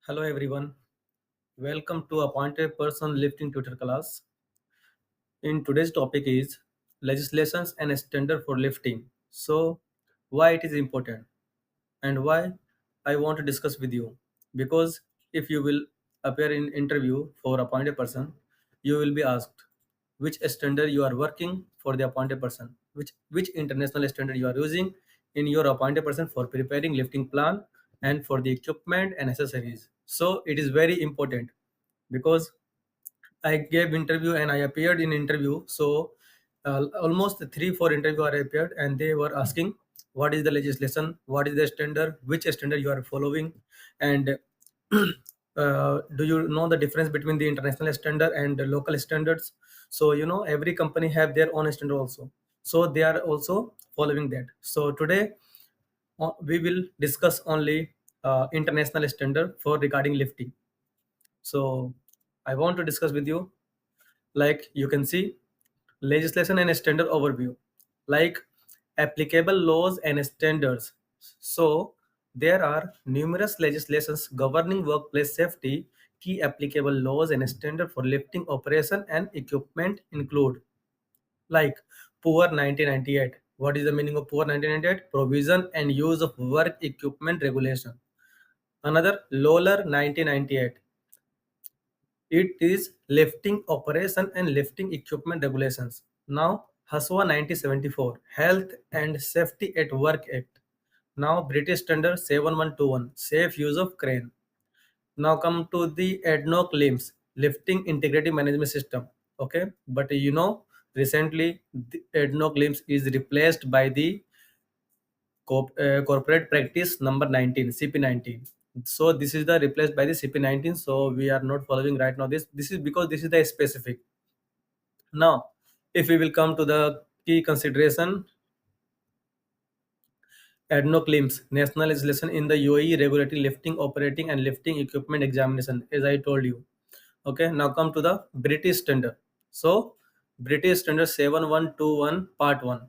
Hello everyone, welcome to Appointed Person Lifting Tutor class. In today's topic is legislations and standard for lifting. So, why it is important and why I want to discuss with you? Because if you will appear in interview for appointed person, you will be asked which standard you are working for the appointed person, which international standard you are using in your appointed person for preparing lifting plan and for the equipment and accessories. So it is very important because I gave interview and I appeared in interview. So almost 3 4 interview I appeared and they were asking what is the legislation, what is the standard, which standard you are following, and do you know the difference between the international standard and the local standards? So every company have their own standard also. So they are also following that. So today we will discuss only international standard for regarding lifting. So I want to discuss with you, like you can see, legislation and standard overview, like applicable laws and standards. So there are numerous legislations governing workplace safety. Key applicable laws and standard for lifting operation and equipment include, like, PUWER 1998. What is the meaning of PUWER 1998? Provision and use of work equipment regulation. Another, LOLER 1998. It is lifting operation and lifting equipment regulations. Now, HASWA 1974, Health and Safety at Work Act. Now, British Standard 7121, Safe Use of Crane. Now, come to the ADNOC LIMS, Lifting Integrity Management System. Okay, but recently the ADNOC LIMS is replaced by the corporate practice number 19, CP19. So this is the replaced by the CP19. So we are not following right now. This is because this is the specific. Now, if we will come to the key consideration, ADNOC LIMS, national legislation in the UAE regulating lifting, operating, and lifting equipment examination, as I told you. Okay, now come to the British standard. So British standard 7121 part 1.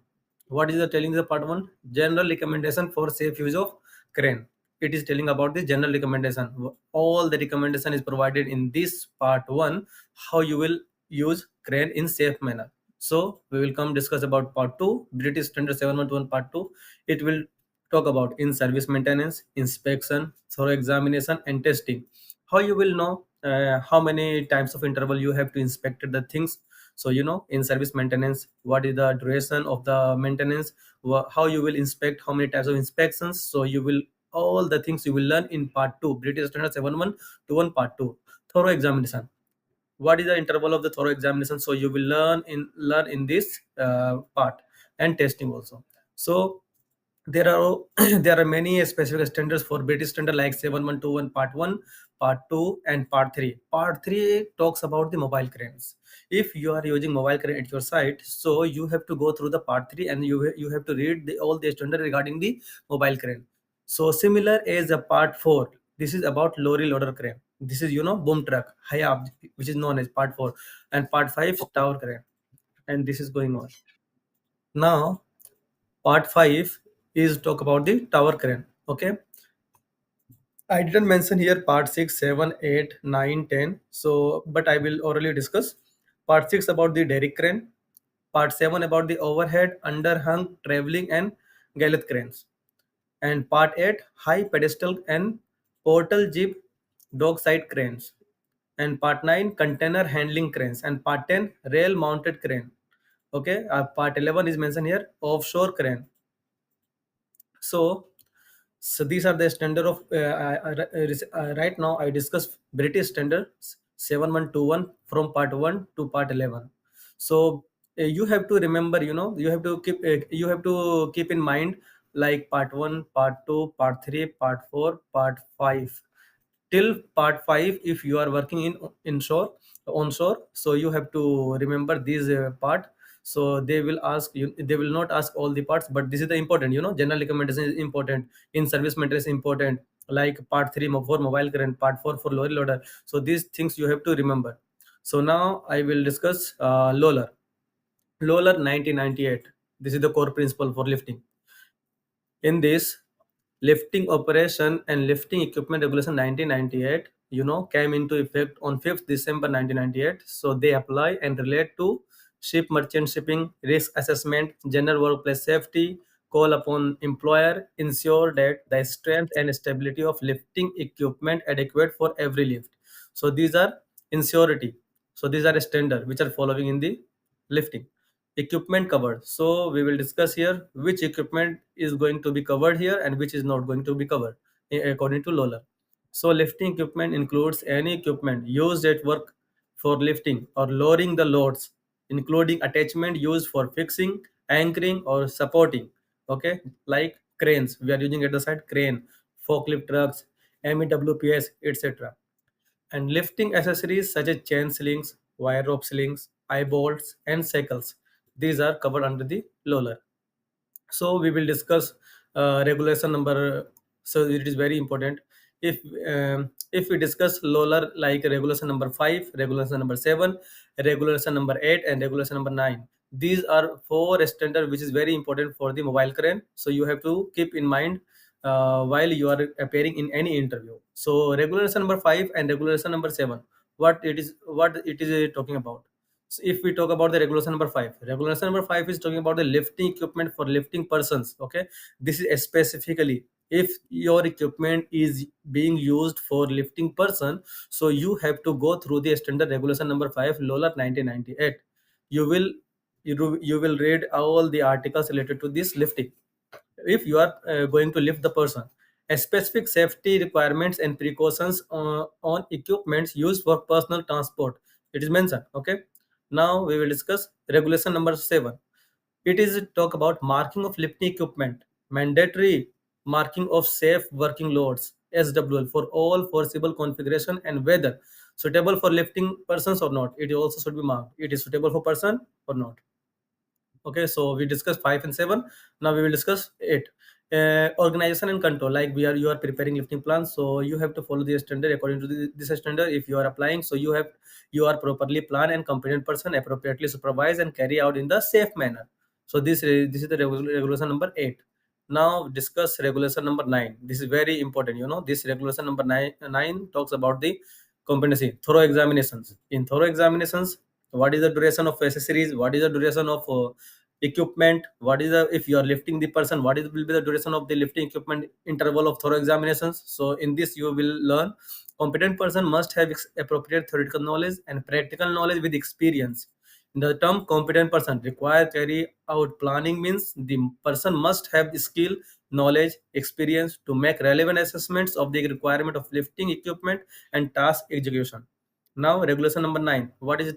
What is the telling the part 1? General recommendation for safe use of crane. It is telling about the general recommendation. All the recommendation is provided in this part 1, how you will use crane in safe manner. So we will come discuss about part 2, British standard 7121 part 2. It will talk about in service maintenance, inspection, thorough examination, and testing. How you will know how many times of interval you have to inspect the things. So in service maintenance, what is the duration of the maintenance, how you will inspect, how many types of inspections. So you will, all the things you will learn in part 2, British standard 7121 part 2. Thorough examination, what is the interval of the thorough examination, so you will learn in this part. And testing also. So there are there are many specific standards for British standard, like 7121 part 1, part 2, and part 3. Part 3 talks about the mobile cranes. If you are using mobile crane at your site, so you have to go through the part 3 and you have to read all the standard regarding the mobile crane. So similar as a part 4, this is about lorry loader crane. This is boom truck, hayab, which is known as part 4. And part 5, tower crane. And this is going on. Now part 5 is talk about the tower crane. Okay, I didn't mention here part 6, 7, 8, 9, 10. So but I will orally discuss part 6 about the derrick crane, part 7 about the overhead, underhung, traveling, and gallet cranes, and part 8 high pedestal and portal jeep dockside cranes, and part 9 container handling cranes, and part 10 rail mounted crane. Okay, part 11 is mentioned here, offshore crane. So these are the standard of right now I discuss British standards 7121 from part 1 to part 11. So you have to remember, you have to keep in mind, like part 1, part 2, part 3, part 4, part 5, till part 5. If you are working in inshore, onshore, so you have to remember these part. So they will ask you, they will not ask all the parts, but this is the important, general recommendation is important, in service maintenance is important, like part 3 for mobile current, part 4 for lorry loader. So these things you have to remember. So now I will discuss loader 1998. This is the core principle for lifting. In this, Lifting operation and lifting equipment regulation 1998, came into effect on 5th December 1998. So they apply and relate to ship merchant shipping, risk assessment, general workplace safety, call upon employer, ensure that the strength and stability of lifting equipment adequate for every lift. So these are insurity. So these are standard which are following in the lifting. Equipment covered. So we will discuss here which equipment is going to be covered here and which is not going to be covered according to Lola. So lifting equipment includes any equipment used at work for lifting or lowering the loads, including attachment used for fixing, anchoring, or supporting. Okay, like cranes. We are using at the side crane, forklift trucks, MEWPS, etc. And lifting accessories such as chain slings, wire rope slings, eye bolts, and cycles. These are covered under the loader. So we will discuss regulation number. So it is very important. If we discuss loader like regulation number 5, regulation number 7, regulation number 8, and regulation number 9. These are four standard which is very important for the mobile crane. So you have to keep in mind while you are appearing in any interview. So regulation number 5 and regulation number 7, what it is talking about. So if we talk about the regulation number 5, regulation number 5 is talking about the lifting equipment for lifting persons. Okay, this is specifically if your equipment is being used for lifting person, so you have to go through the standard regulation number 5 lola 1998. You will you will read all the articles related to this lifting if you are going to lift the person. A specific safety requirements and precautions on equipments used for personal transport, it is mentioned. Okay, now we will discuss regulation number 7. It is talk about marking of lifting equipment, mandatory marking of safe working loads SWL for all foreseeable configuration and whether suitable for lifting persons or not. It also should be marked, it is suitable for person or not. Okay, so we discussed 5 and 7. Now we will discuss 8. Organization and control, like you are preparing lifting plans, so you have to follow the standard. According to this standard, if you are applying, so you are properly planned and competent person, appropriately supervise and carry out in the safe manner. So this is the regulation number 8. Now discuss regulation number 9. This is very important. This regulation number 9 talks about the competency thorough examinations. In thorough examinations, what is the duration of accessories, what is the duration of equipment, what is the, if you are lifting the person, what is will be the duration of the lifting equipment interval of thorough examinations. So in this you will learn competent person must have appropriate theoretical knowledge and practical knowledge with experience. The term competent person require carry out planning means the person must have the skill, knowledge, experience to make relevant assessments of the requirement of lifting equipment and task execution. Now regulation number 9, what is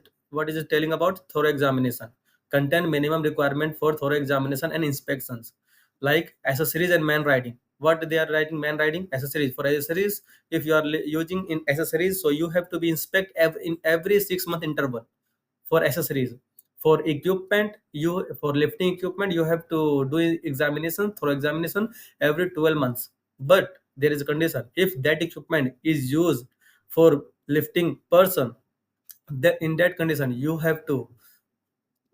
it telling about thorough examination? Contain minimum requirement for thorough examination and inspections, like accessories and man riding. What they are writing, man riding accessories. For accessories, if you are using in accessories, so you have to be inspect in every 6 month interval for accessories. For equipment, you for lifting equipment, you have to do examination, thorough examination every 12 months. But there is a condition: if that equipment is used for lifting person, that in that condition you have to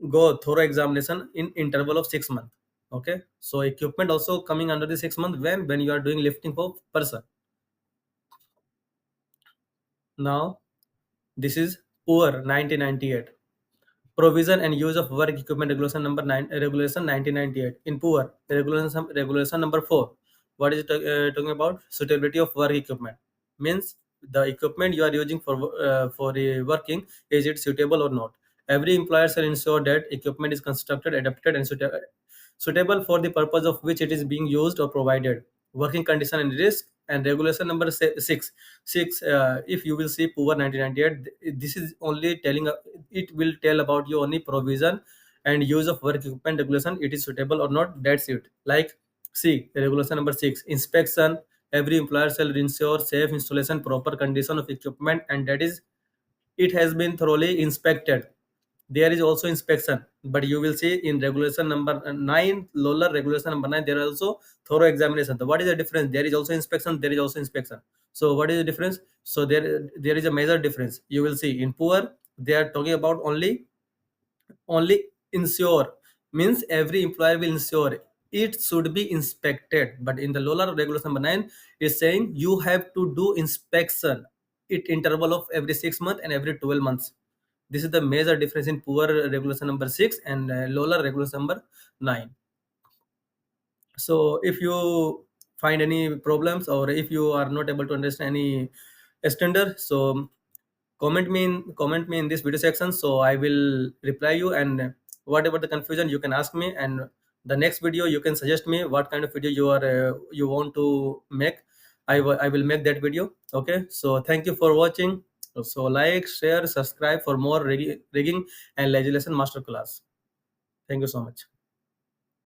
go thorough examination in interval of 6 months. Okay, so equipment also coming under the 6 month when you are doing lifting for person. Now this is poor 1998. Provision and use of work equipment regulation number 9, regulation 1998. In poor regulation number 4, what is it talking about? Suitability of work equipment means the equipment you are using for the working, is it suitable or not? Every employer shall ensure that equipment is constructed, adapted, and suitable for the purpose of which it is being used or provided. Working condition and risk. And regulation number 6, if you will see poor 1998, this is only telling it will tell about you only provision and use of work equipment regulation, it is suitable or not, that's it. Like see regulation number 6, inspection. Every employer shall ensure safe installation, proper condition of equipment, and that is it has been thoroughly inspected. There is also inspection, but you will see in regulation number 9, lower regulation number 9, there are also thorough examination. So what is the difference? There is also inspection, there is also inspection. So what is the difference? So there is a major difference. You will see in poor they are talking about only ensure, means every employer will ensure it should be inspected. But in the lower regulation number 9 is saying you have to do inspection it interval of every 6 months and every 12 months. This is the major difference in poor regulation number 6 and lower regulation number 9. So if you find any problems or if you are not able to understand any standard, so comment me in this video section, so I will reply you, and whatever the confusion you can ask me, and the next video you can suggest me what kind of video you want to make. I will make that video. Okay, so thank you for watching. So like, share, subscribe for more rigging and legislation masterclass. Thank you so much.